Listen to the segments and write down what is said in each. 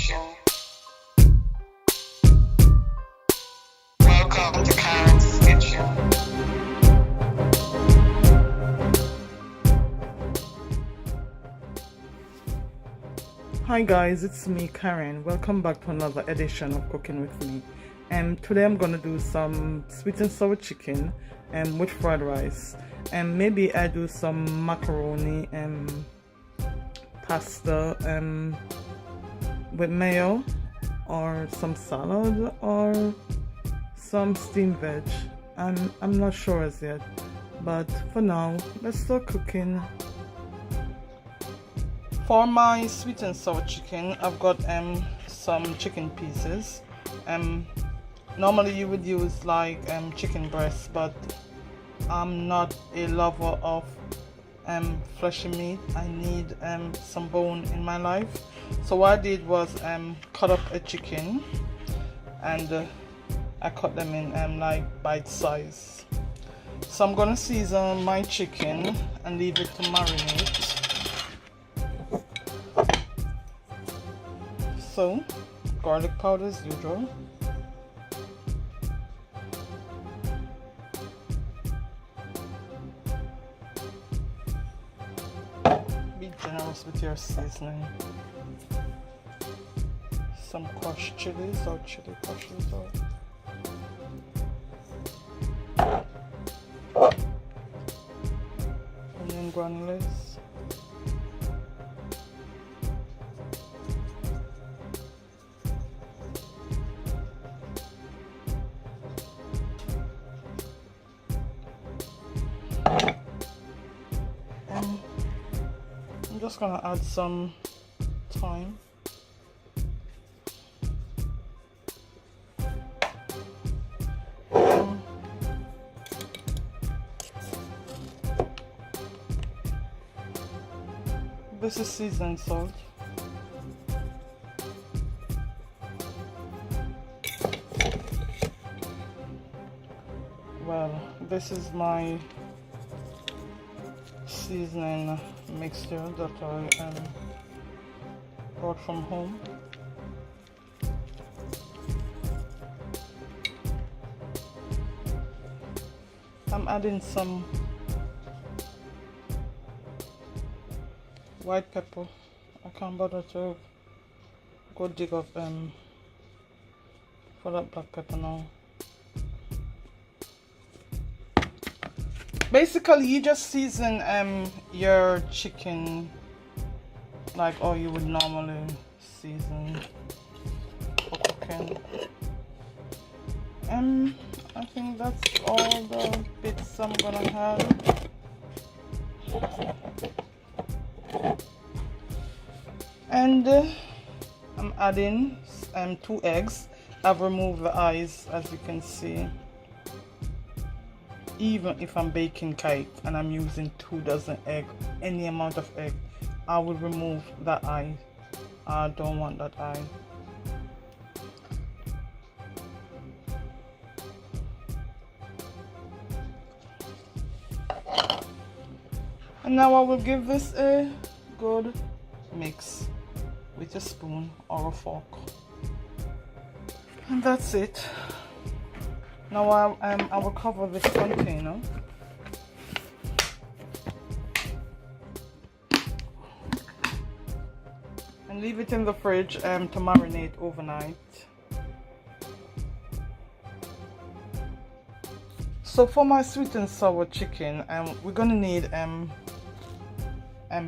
Kitchen. Welcome to Karen's Kitchen. Hi guys, it's me Karen. Welcome back to another edition of Cooking with Me. And today I'm gonna do some sweet and sour chicken with fried rice, and maybe I do some macaroni and pasta with mayo, or some salad, or some steamed veg. I'm not sure as yet, but for now let's start cooking. For my sweet and sour chicken, I've got some chicken pieces. Normally you would use like chicken breast, but I'm not a lover of fleshy meat. I need some bone in my life. So what I did was cut up a chicken, and I cut them in like bite size. So I'm gonna season my chicken and leave it to marinate. So, garlic powder as usual. Be generous with your seasoning. Some crushed chilies or chili crushes, or onion granules. I'm just gonna add some thyme. This is seasoned salt. Well, this is my seasoning mixture that I brought from home. I'm adding some white pepper. I can't bother to go dig up for that black pepper now. Basically, you just season your chicken like all you would normally season for cooking. I think that's all the bits I'm gonna have. And I'm adding 2 eggs. I've removed the eyes, as you can see. Even if I'm baking cake and I'm using 2 dozen egg, any amount of egg, I will remove that eye. I don't want that eye. And now I will give this a good mix with a spoon or a fork. And that's it. Now I will cover this container. And leave it in the fridge to marinate overnight. So for my sweet and sour chicken, we're gonna need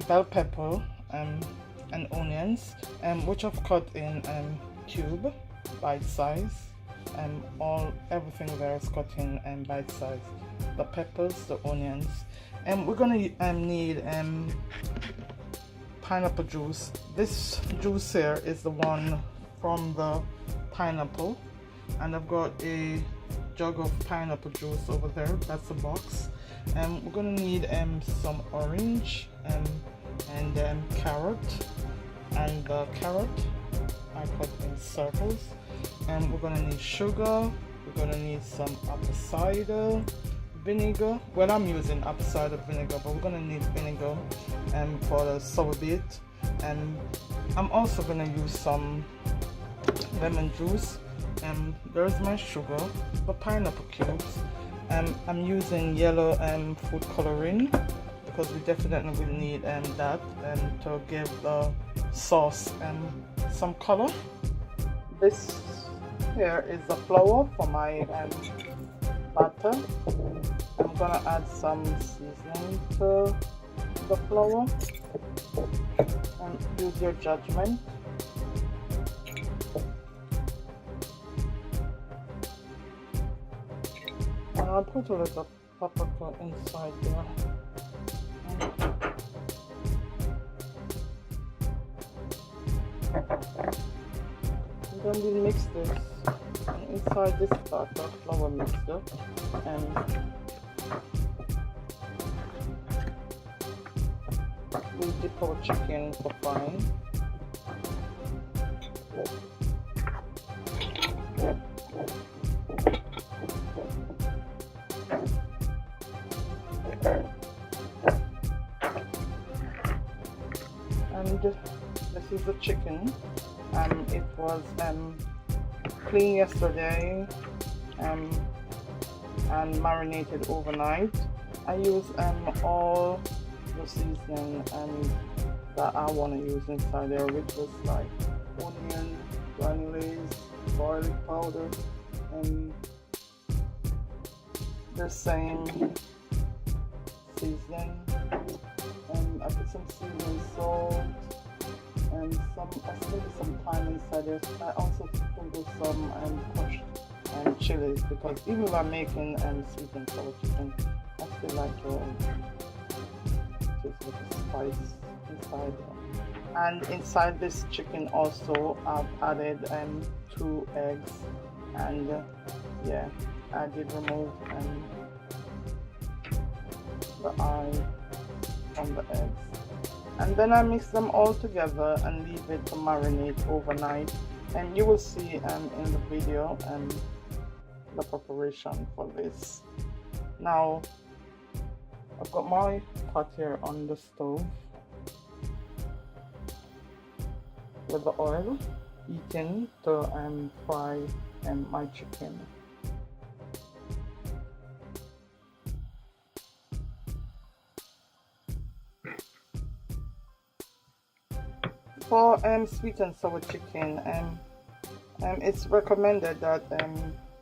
bell pepper and onions, which I've cut in cube, bite size. Everything there is cut in bite size. The peppers, the onions, and we're gonna need pineapple juice. This juice here is the one from the pineapple, and I've got a jug of pineapple juice over there. That's a box. We're gonna need some orange and carrot, and the carrot I cut in circles. And we're gonna need sugar. We're gonna need some apple cider vinegar. Well, I'm using apple cider vinegar, but we're gonna need vinegar for the sour bait. And I'm also gonna use some lemon juice. There's my sugar, the pineapple cubes. I'm using yellow food coloring because we definitely will need that to give the sauce some color. This here is the flour for my batter. I'm gonna add some seasoning to the flour and use your judgment. And I'll put a little paprika inside there. And then we'll mix this. And inside this batter, flour mixture, and we'll dip our chicken for frying. And this is the chicken. It was cleaned yesterday and marinated overnight. I use all the seasoning that I want to use inside there, which was like onion granules, garlic powder, and the same seasoning. I put some seasoning, salt, and I sprinkled some thyme inside it. I also sprinkled some crushed chilies, because even if I'm making sweet and sour chicken, I still like just with the spice inside there. And inside this chicken also I've added 2 eggs, and yeah, I did remove the eye on the eggs. And then I mix them all together and leave it to marinate overnight. And you will see in the video the preparation for this. Now I've got my pot here on the stove with the oil heating to fry my chicken. For sweet and sour chicken, it's recommended that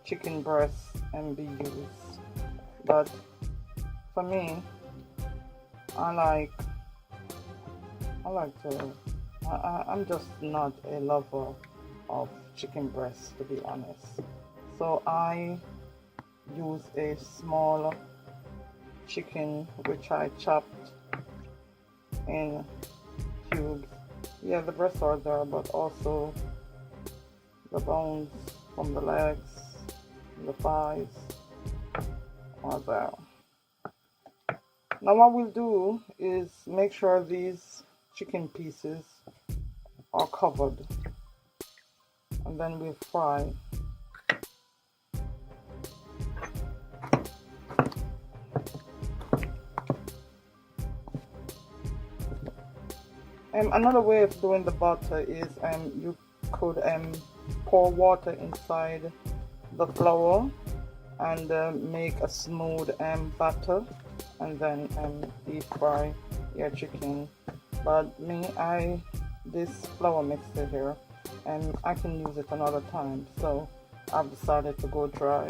chicken breast be used, but for me, I'm just not a lover of chicken breast, to be honest. So I use a small chicken which I chopped in cubes. Yeah, the breasts are there, but also the bones from the legs, the thighs are there. Now what we'll do is make sure these chicken pieces are covered, and then we'll fry. Another way of doing the butter is you could pour water inside the flour and make a smooth batter, and then deep fry your chicken. But this flour mixture here, and I can use it another time, so I've decided to go dry.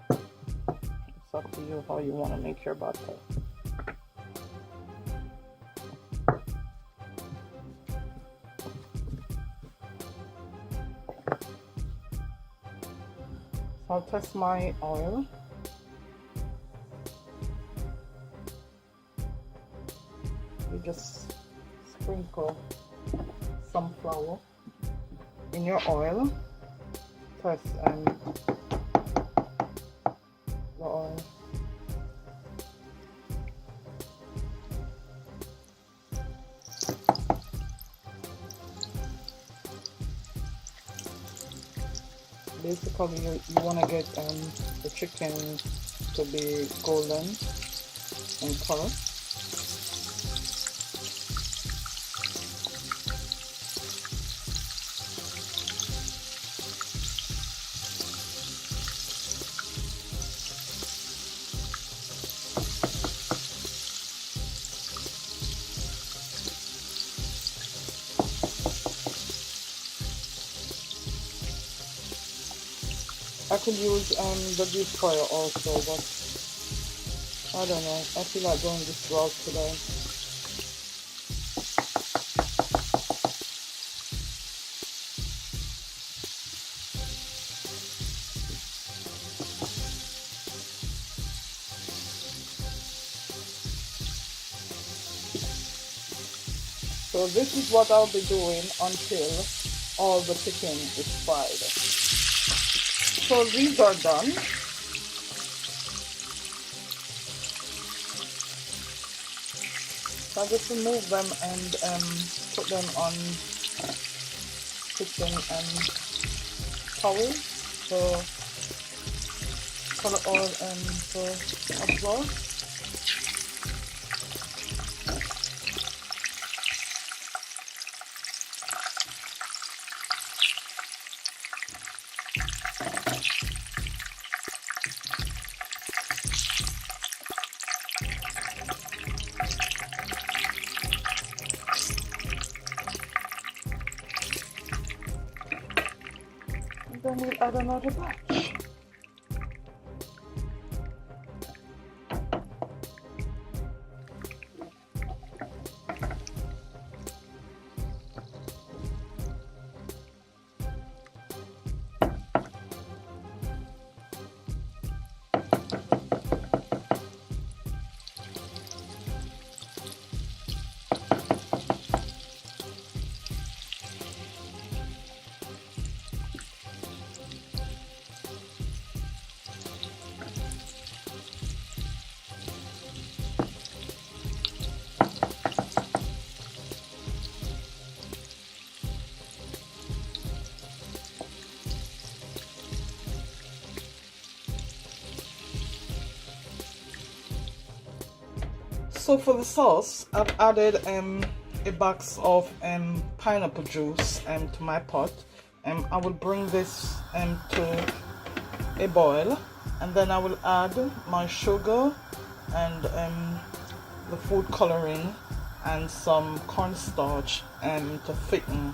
It's up to you how you want to make your butter. I'll test my oil. You just sprinkle some flour in your oil. Test the oil. Basically, you want to get the chicken to be golden in color. I could use the deep fryer also, but I don't know. I feel like going this route today. So this is what I'll be doing until all the chicken is fried. So these are done. So I just remove them and put them on kitchen towel for the oil to absorb. Then we'll add another batch. So for the sauce, I've added a box of pineapple juice to my pot. I will bring this to a boil, and then I will add my sugar and the food coloring and some cornstarch to thicken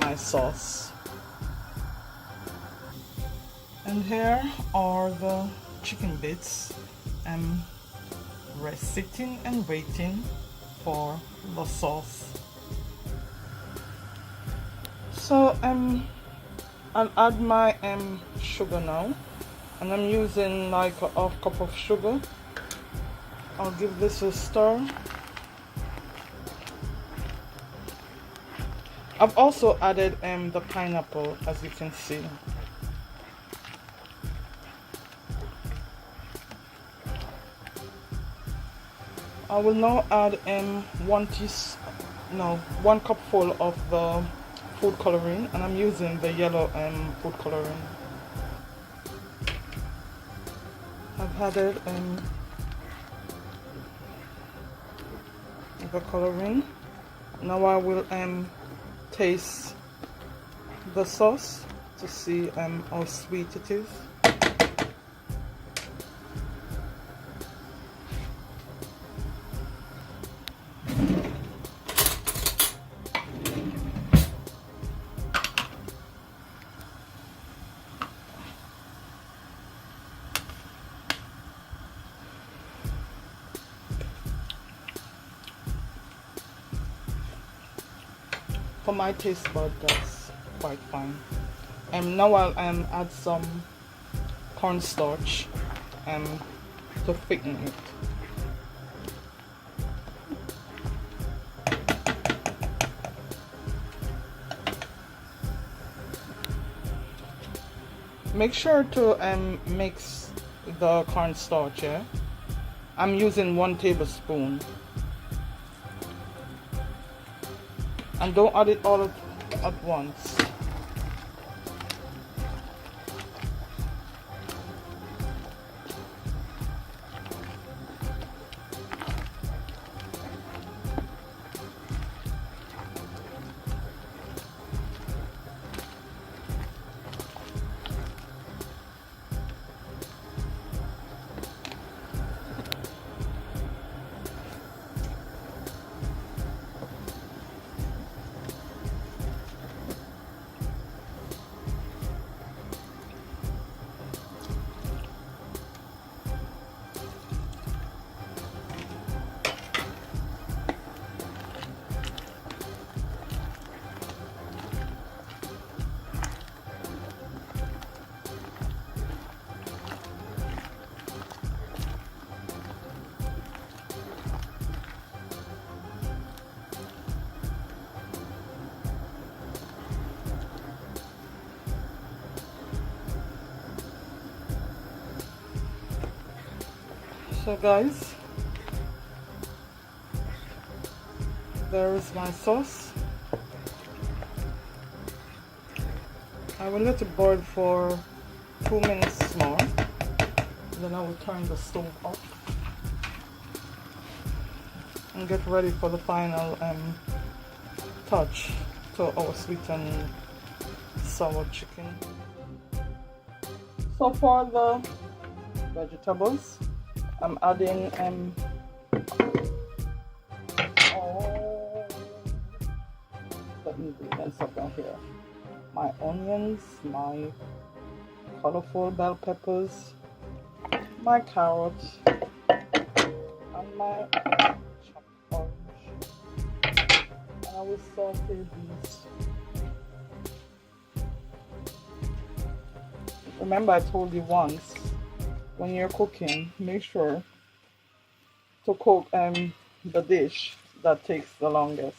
my sauce. And here are the chicken bits sitting and waiting for the sauce. So I'll add my sugar now, and I'm using like a half cup of sugar. I'll give this a stir. I've also added the pineapple, as you can see. I will now add 1 cupful of the food coloring, and I'm using the yellow food coloring. I've added the coloring. Now I will taste the sauce to see how sweet it is. For my taste bud, that's quite fine. Now I'll add some cornstarch to thicken it. Make sure to mix the cornstarch. Yeah? I'm using 1 tablespoon. And don't add it all at once. So guys, there is my sauce. I will let it boil for 2 minutes more, then I will turn the stove off and get ready for the final touch to our sweet and sour chicken. So for the vegetables, I'm adding the ingredients up down here. My onions, my colorful bell peppers, my carrots, and my chopped orange. And I will saute these. Remember, I told you once, when you're cooking, make sure to cook the dish that takes the longest.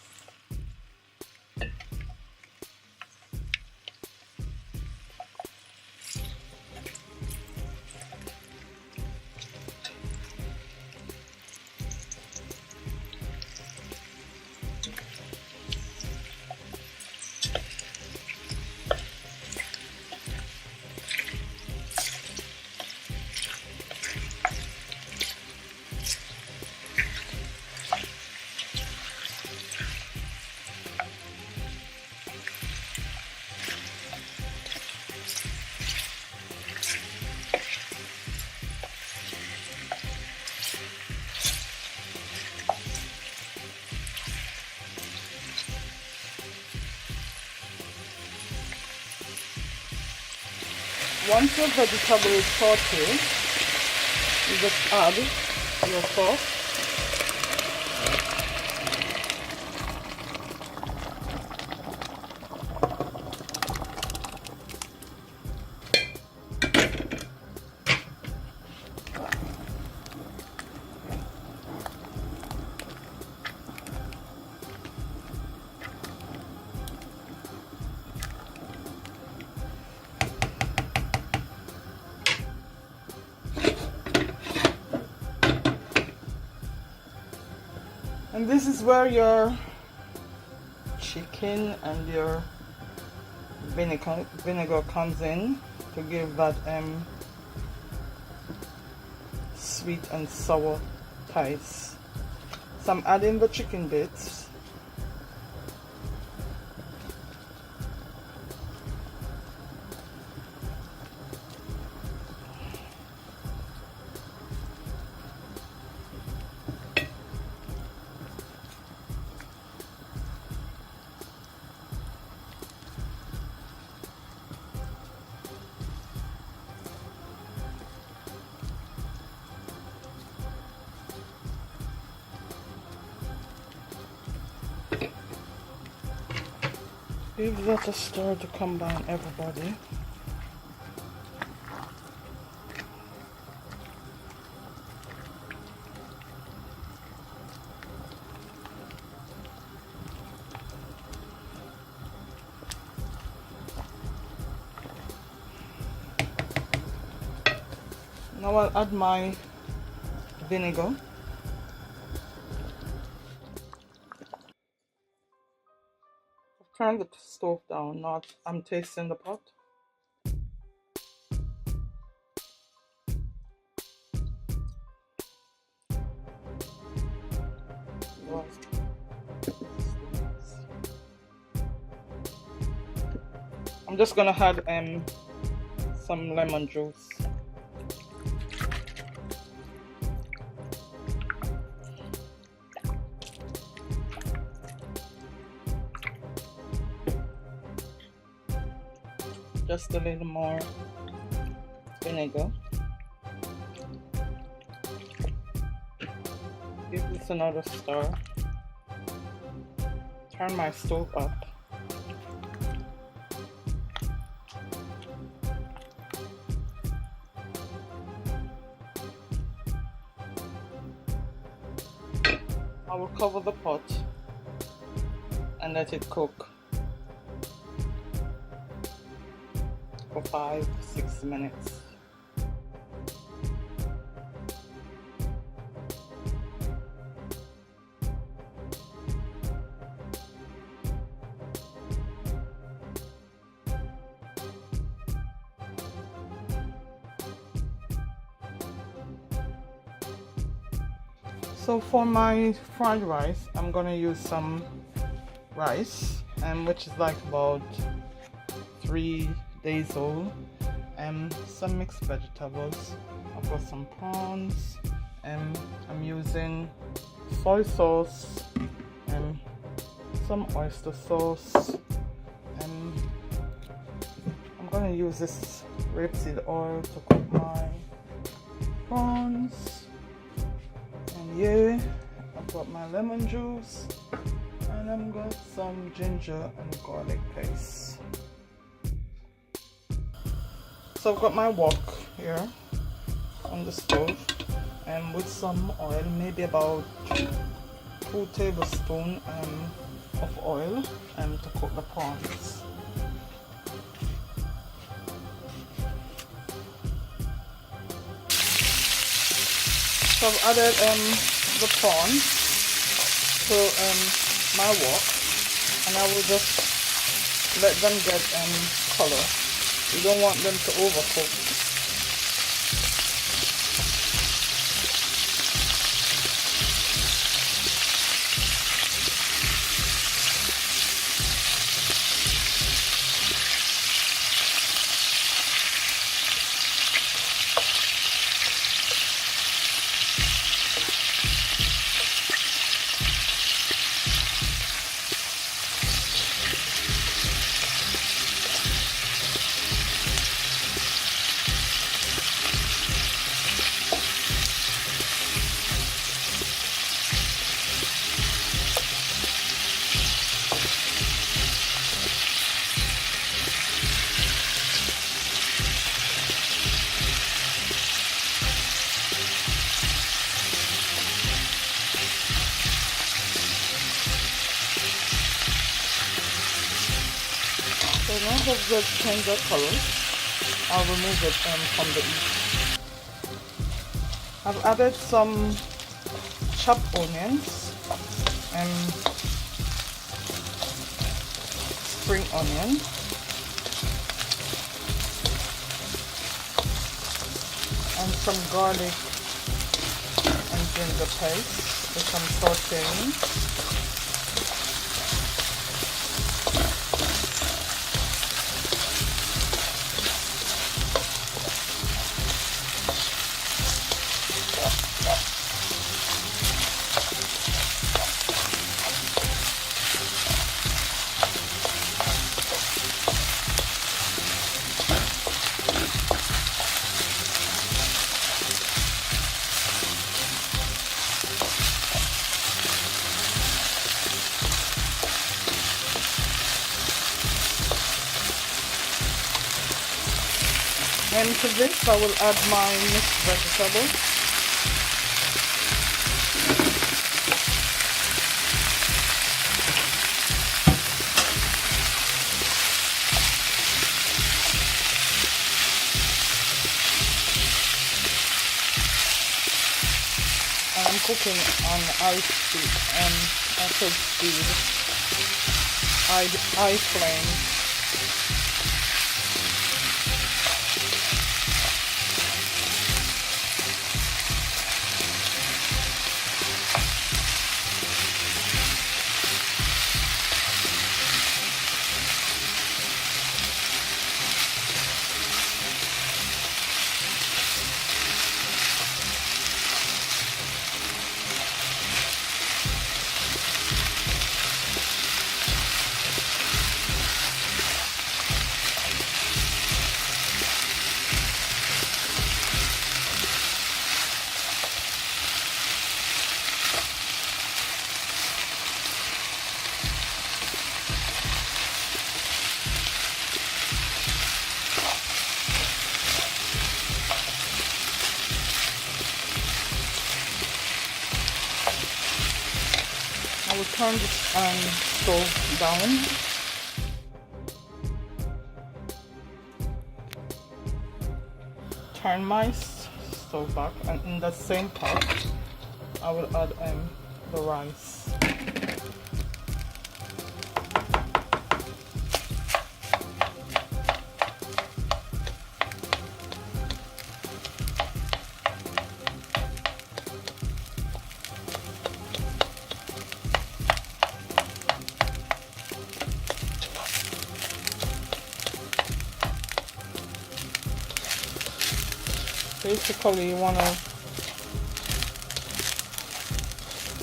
Once your vegetable is sauteed, you just add your sauce. And this is where your chicken and your vinegar comes in to give that sweet and sour taste. So I'm adding the chicken bits. Give that a stir to calm down everybody. Now I'll add my vinegar. Turn the stove down, not I'm tasting the pot. Wow. I'm just gonna add some lemon juice. Just a little more vinegar. Give this another stir. Turn my stove up. I will cover the pot and let it cook for 5-6 minutes. So for my fried rice, I'm gonna use some rice, which is like about 3 days old, and some mixed vegetables. I've got some prawns, and I'm using soy sauce and some oyster sauce, and I'm gonna use this rapeseed oil to cook my prawns. And yeah, I've got my lemon juice, and I've got some ginger and garlic paste. So I've got my wok here on the stove, and with some oil, maybe about 2 tablespoons of oil, to cook the prawns. So I've added the prawns to my wok, and I will just let them get color. You don't want them to overcook. So now that they've changed their color, I'll remove it from the heat. I've added some chopped onions and spring onion, and some garlic and ginger paste with some sauteing. And to this I will add my mixed vegetable. And I'm cooking on high flame. I will turn the stove down. Turn my stove back, and in that same pot I will add the rice. Basically, you want to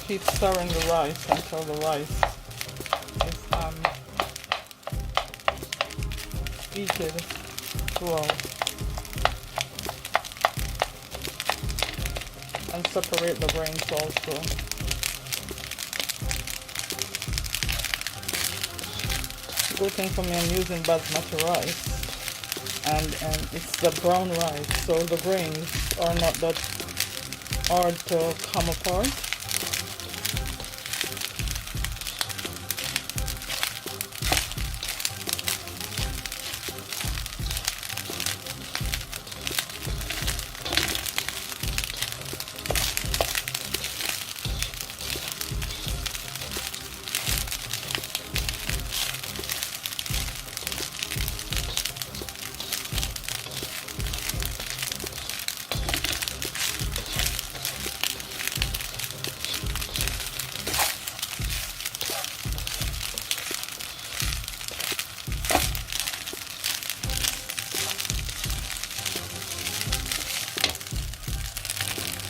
keep stirring the rice until the rice is heated throughout, and separate the grains also. Good thing for me, I'm using basmati rice, and it's the brown rice, so the grains are not that hard to come apart.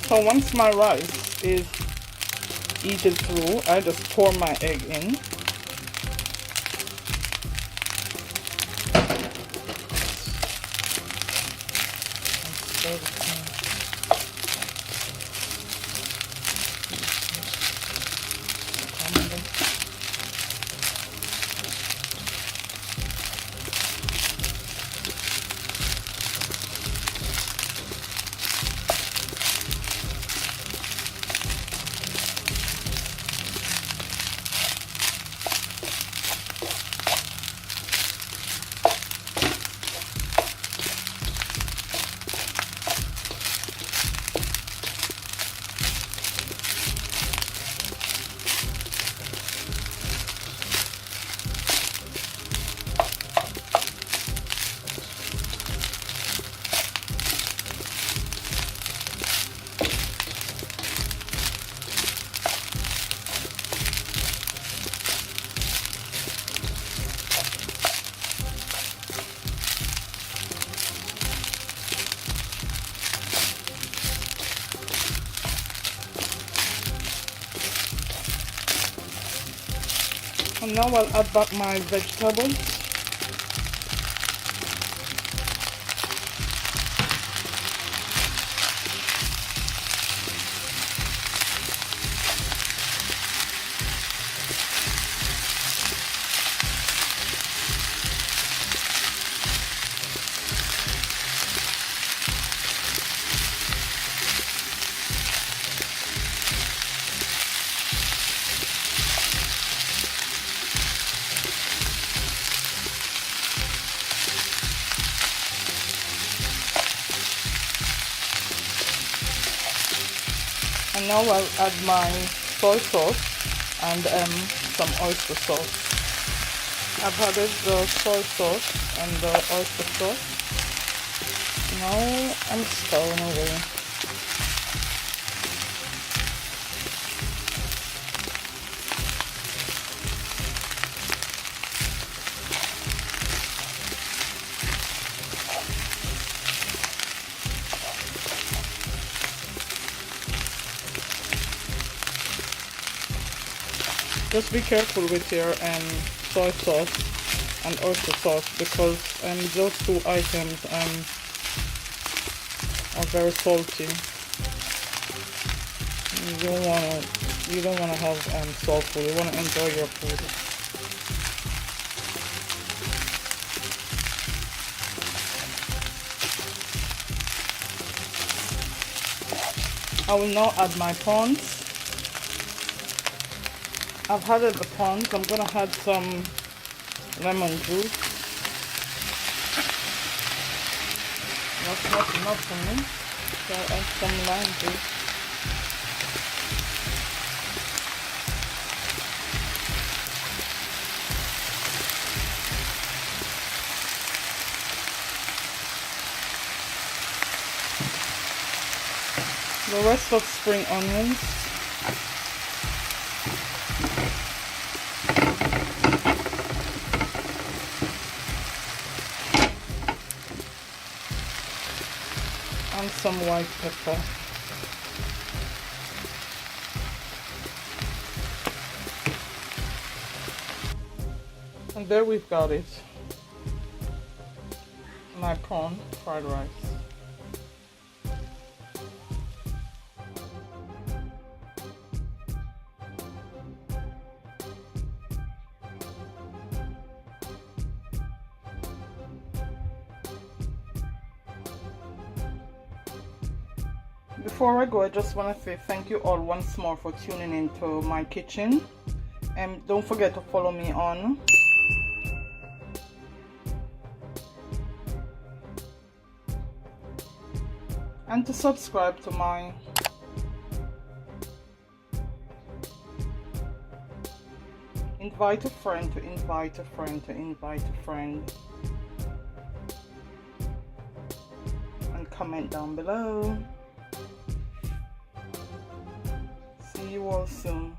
So once my rice is heated through, I just pour my egg in. And now I'll add back my vegetables. And now I'll add my soy sauce and some oyster sauce. I've added the soy sauce and the oyster sauce. Now I'm stirring away. Just be careful with your soy sauce and oyster sauce, because those two items are very salty. You don't wanna have salt food. You wanna enjoy your food. I will now add my prawns. I've added the prawns. I'm gonna add some lemon juice. That's not enough for me, so I'll add some lime juice. The rest of spring onions. And some white pepper. And there we've got it. My prawn fried rice. Before I go, I just want to say thank you all once more for tuning into my kitchen, and don't forget to follow me on and to subscribe to my invite a friend to invite a friend to invite a friend, and comment down below. See you all soon.